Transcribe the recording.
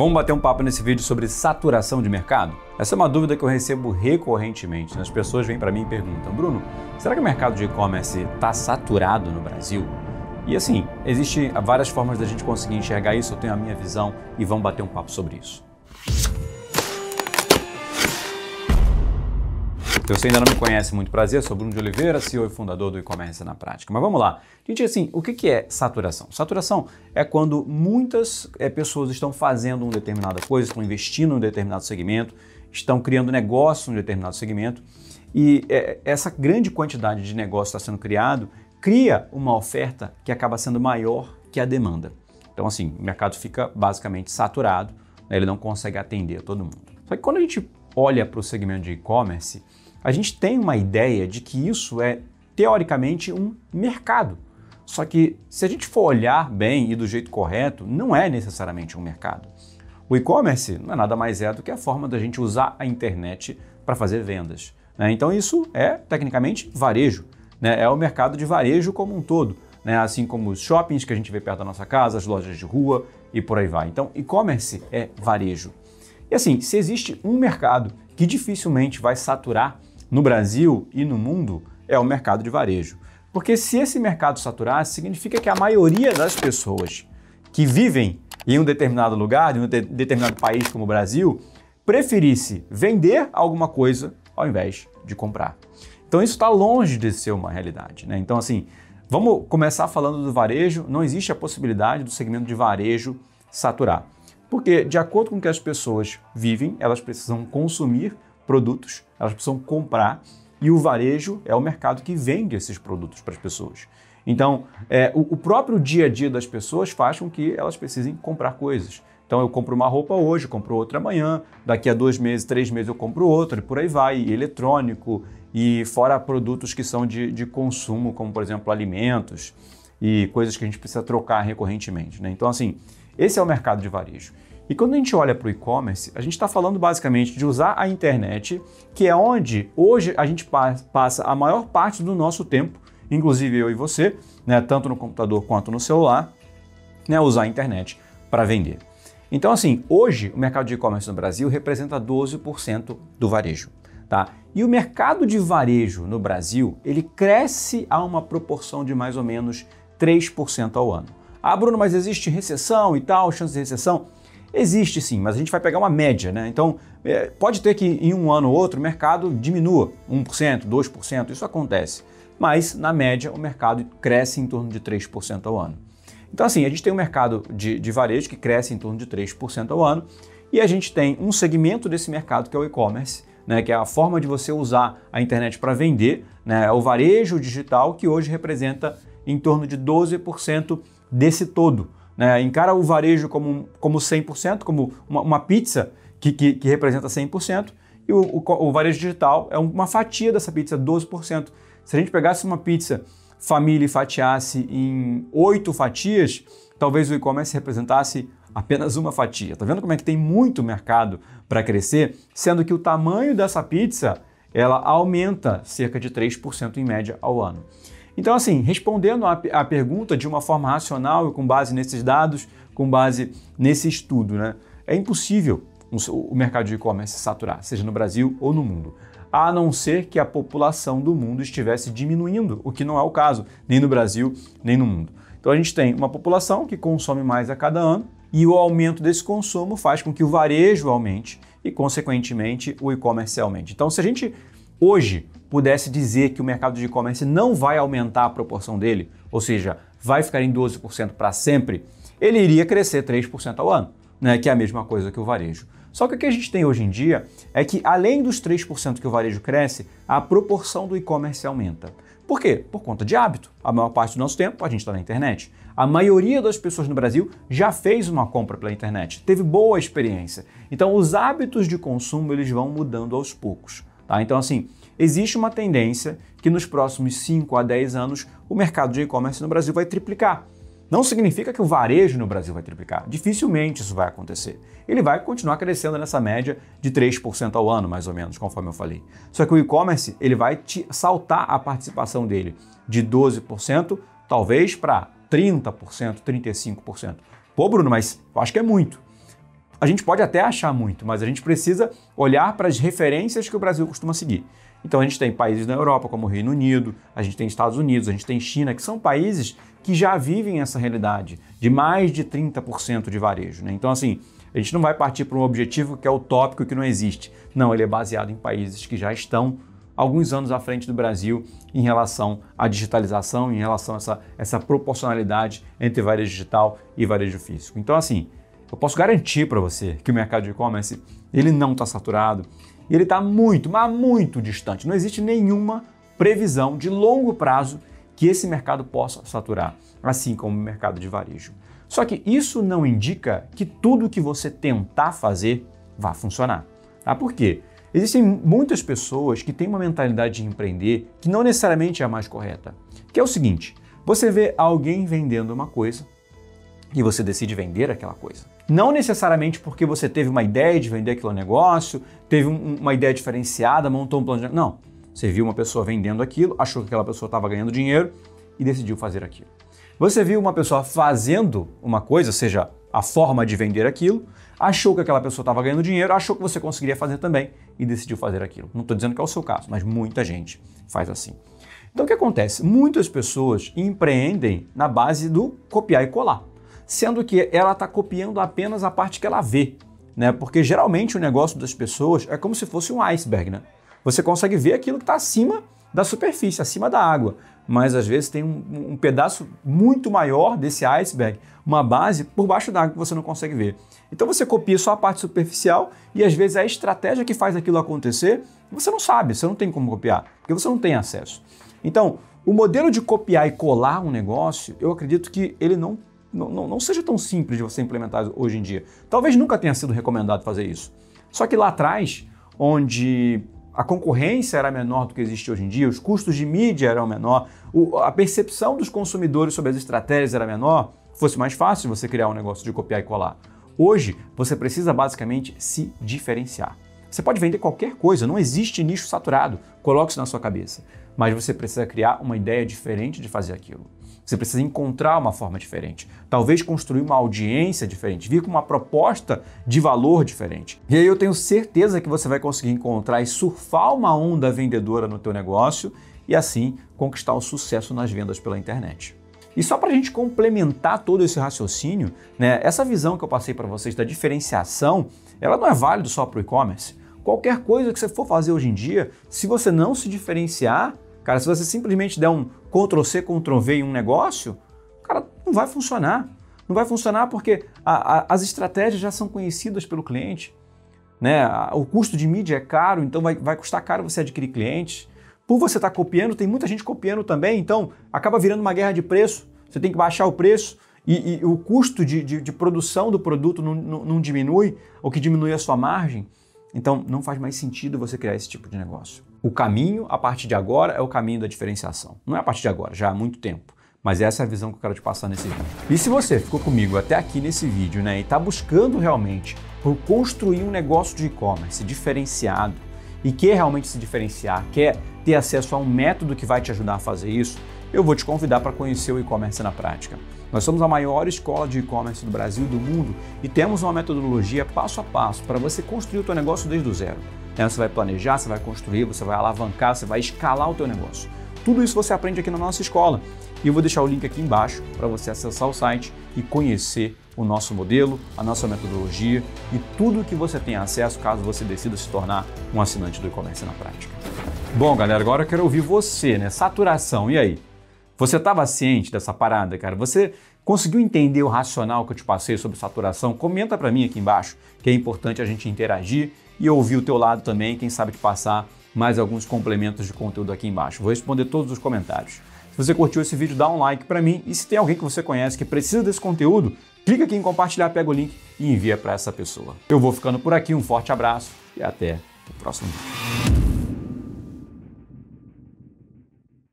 Vamos bater um papo nesse vídeo sobre saturação de mercado? Essa é uma dúvida que eu recebo recorrentemente. As pessoas vêm para mim e perguntam: Bruno, será que o mercado de e-commerce está saturado no Brasil? E assim, existem várias formas da gente conseguir enxergar isso, eu tenho a minha visão e vamos bater um papo sobre isso. Se você ainda não me conhece, muito prazer, sou Bruno de Oliveira, CEO e fundador do E-Commerce na Prática. Mas vamos lá. Gente, assim, o que é saturação? Saturação é quando muitas pessoas estão fazendo uma determinada coisa, estão investindo em um determinado segmento, estão criando negócio em um determinado segmento e essa grande quantidade de negócio está sendo criado, cria uma oferta que acaba sendo maior que a demanda. Então, assim, o mercado fica basicamente saturado, né? Ele não consegue atender todo mundo. Só que quando a gente olha para o segmento de e-commerce, a gente tem uma ideia de que isso é, teoricamente, um mercado. Só que, se a gente for olhar bem e do jeito correto, não é necessariamente um mercado. O e-commerce não é nada mais do que a forma da gente usar a internet para fazer vendas, né? Então, isso é, tecnicamente, varejo, né? É o mercado de varejo como um todo, né? Assim como os shoppings que a gente vê perto da nossa casa, as lojas de rua e por aí vai. Então, e-commerce é varejo. E assim, se existe um mercado que dificilmente vai saturar no Brasil e no mundo, é o mercado de varejo. Porque se esse mercado saturasse, significa que a maioria das pessoas que vivem em um determinado lugar, em um determinado país como o Brasil, preferisse vender alguma coisa ao invés de comprar. Então isso está longe de ser uma realidade, né? Então assim, vamos começar falando do varejo. Não existe a possibilidade do segmento de varejo saturar. Porque de acordo com o que as pessoas vivem, elas precisam consumir produtos, elas precisam comprar, e o varejo é o mercado que vende esses produtos para as pessoas. Então, o próprio dia a dia das pessoas faz com que elas precisem comprar coisas. Então, eu compro uma roupa hoje, compro outra amanhã, daqui a 2 meses, 3 meses eu compro outra, e por aí vai, e eletrônico, e fora produtos que são de consumo, como, por exemplo, alimentos e coisas que a gente precisa trocar recorrentemente, né? Então, assim, esse é o mercado de varejo. E quando a gente olha para o e-commerce, a gente está falando basicamente de usar a internet, que é onde hoje a gente passa a maior parte do nosso tempo, inclusive eu e você, né, tanto no computador quanto no celular, né, usar a internet para vender. Então, assim, hoje o mercado de e-commerce no Brasil representa 12% do varejo, tá? E o mercado de varejo no Brasil, ele cresce a uma proporção de mais ou menos 3% ao ano. Ah, Bruno, mas existe recessão e tal, chance de recessão? Existe sim, mas a gente vai pegar uma média, né? Então, pode ter que em um ano ou outro o mercado diminua 1%, 2%, isso acontece. Mas, na média, o mercado cresce em torno de 3% ao ano. Então, assim, a gente tem um mercado de varejo que cresce em torno de 3% ao ano e a gente tem um segmento desse mercado que é o e-commerce, né? Que é a forma de você usar a internet para vender, né? É o varejo digital que hoje representa em torno de 12% desse todo. Encara o varejo como 100%, como uma pizza que representa 100%, e o varejo digital é uma fatia dessa pizza, 12%. Se a gente pegasse uma pizza família e fatiasse em 8 fatias, talvez o e-commerce representasse apenas uma fatia. Tá vendo como é que tem muito mercado para crescer, sendo que o tamanho dessa pizza ela aumenta cerca de 3% em média ao ano. Então, assim, respondendo a pergunta de uma forma racional e com base nesses dados, com base nesse estudo, né? É impossível o mercado de e-commerce saturar, seja no Brasil ou no mundo, a não ser que a população do mundo estivesse diminuindo, o que não é o caso, nem no Brasil, nem no mundo. Então, a gente tem uma população que consome mais a cada ano e o aumento desse consumo faz com que o varejo aumente e, consequentemente, o e-commerce aumente. Então, se a gente hoje pudesse dizer que o mercado de e-commerce não vai aumentar a proporção dele, ou seja, vai ficar em 12% para sempre, ele iria crescer 3% ao ano, né, que é a mesma coisa que o varejo. Só que o que a gente tem hoje em dia é que, além dos 3% que o varejo cresce, a proporção do e-commerce aumenta. Por quê? Por conta de hábito. A maior parte do nosso tempo a gente está na internet. A maioria das pessoas no Brasil já fez uma compra pela internet, teve boa experiência. Então, os hábitos de consumo eles vão mudando aos poucos. Tá? Então, assim, existe uma tendência que nos próximos 5 a 10 anos o mercado de e-commerce no Brasil vai triplicar. Não significa que o varejo no Brasil vai triplicar. Dificilmente isso vai acontecer. Ele vai continuar crescendo nessa média de 3% ao ano, mais ou menos, conforme eu falei. Só que o e-commerce ele vai saltar a participação dele de 12%, talvez para 30%, 35%. Pô, Bruno, mas eu acho que é muito. A gente pode até achar muito, mas a gente precisa olhar para as referências que o Brasil costuma seguir. Então a gente tem países na Europa, como o Reino Unido, a gente tem Estados Unidos, a gente tem China, que são países que já vivem essa realidade de mais de 30% de varejo, né? Então assim, a gente não vai partir para um objetivo que é utópico, que não existe. Não, ele é baseado em países que já estão alguns anos à frente do Brasil em relação à digitalização, em relação a essa proporcionalidade entre varejo digital e varejo físico. Então assim, eu posso garantir para você que o mercado de e-commerce ele não está saturado e ele está muito, mas muito distante. Não existe nenhuma previsão de longo prazo que esse mercado possa saturar, assim como o mercado de varejo. Só que isso não indica que tudo que você tentar fazer vai funcionar. Tá? Por quê? Existem muitas pessoas que têm uma mentalidade de empreender que não necessariamente é a mais correta. Que é o seguinte, você vê alguém vendendo uma coisa e você decide vender aquela coisa. Não necessariamente porque você teve uma ideia de vender aquele negócio, teve uma ideia diferenciada, montou um plano de... Não. Você viu uma pessoa vendendo aquilo, achou que aquela pessoa estava ganhando dinheiro e decidiu fazer aquilo. Você viu uma pessoa fazendo uma coisa, seja a forma de vender aquilo, achou que aquela pessoa estava ganhando dinheiro, achou que você conseguiria fazer também e decidiu fazer aquilo. Não estou dizendo que é o seu caso, mas muita gente faz assim. Então o que acontece? Muitas pessoas empreendem na base do copiar e colar, sendo que ela está copiando apenas a parte que ela vê, né? Porque geralmente o negócio das pessoas é como se fosse um iceberg, né? Você consegue ver aquilo que está acima da superfície, acima da água, mas às vezes tem um pedaço muito maior desse iceberg, uma base por baixo d'água que você não consegue ver. Então você copia só a parte superficial e às vezes a estratégia que faz aquilo acontecer, você não sabe, você não tem como copiar, porque você não tem acesso. Então, o modelo de copiar e colar um negócio, eu acredito que ele não seja tão simples de você implementar hoje em dia. Talvez nunca tenha sido recomendado fazer isso. Só que lá atrás, onde a concorrência era menor do que existe hoje em dia, os custos de mídia eram menor, a percepção dos consumidores sobre as estratégias era menor, fosse mais fácil você criar um negócio de copiar e colar. Hoje, você precisa basicamente se diferenciar. Você pode vender qualquer coisa, não existe nicho saturado, coloque isso na sua cabeça. Mas você precisa criar uma ideia diferente de fazer aquilo. Você precisa encontrar uma forma diferente, talvez construir uma audiência diferente, vir com uma proposta de valor diferente. E aí eu tenho certeza que você vai conseguir encontrar e surfar uma onda vendedora no teu negócio e assim conquistar o sucesso nas vendas pela internet. E só para a gente complementar todo esse raciocínio, né, essa visão que eu passei para vocês da diferenciação, ela não é válida só para o e-commerce. Qualquer coisa que você for fazer hoje em dia, se você não se diferenciar, cara, se você simplesmente der um Ctrl+C, Ctrl+V em um negócio, cara, não vai funcionar. Não vai funcionar porque as estratégias já são conhecidas pelo cliente, né? O custo de mídia é caro, então vai custar caro você adquirir clientes. Por você estar copiando, tem muita gente copiando também, então acaba virando uma guerra de preço. Você tem que baixar o preço e o custo de produção do produto não diminui, o que diminui a sua margem. Então não faz mais sentido você criar esse tipo de negócio. O caminho, a partir de agora, é o caminho da diferenciação. Não é a partir de agora, já há muito tempo. Mas essa é a visão que eu quero te passar nesse vídeo. E se você ficou comigo até aqui nesse vídeo, né, e está buscando realmente por construir um negócio de e-commerce diferenciado e quer realmente se diferenciar, quer ter acesso a um método que vai te ajudar a fazer isso, eu vou te convidar para conhecer o e-commerce na prática. Nós somos a maior escola de e-commerce do Brasil e do mundo e temos uma metodologia passo a passo para você construir o teu negócio desde o zero. Você vai planejar, você vai construir, você vai alavancar, você vai escalar o teu negócio. Tudo isso você aprende aqui na nossa escola. E eu vou deixar o link aqui embaixo para você acessar o site e conhecer o nosso modelo, a nossa metodologia e tudo que você tem acesso caso você decida se tornar um assinante do e-commerce na prática. Bom, galera, agora eu quero ouvir você, né? Saturação, e aí? Você estava ciente dessa parada, cara? Você conseguiu entender o racional que eu te passei sobre saturação? Comenta para mim aqui embaixo, que é importante a gente interagir e ouvir o teu lado também, quem sabe te passar mais alguns complementos de conteúdo aqui embaixo. Vou responder todos os comentários. Se você curtiu esse vídeo, dá um like para mim e se tem alguém que você conhece que precisa desse conteúdo, clica aqui em compartilhar, pega o link e envia para essa pessoa. Eu vou ficando por aqui, um forte abraço e até o próximo vídeo.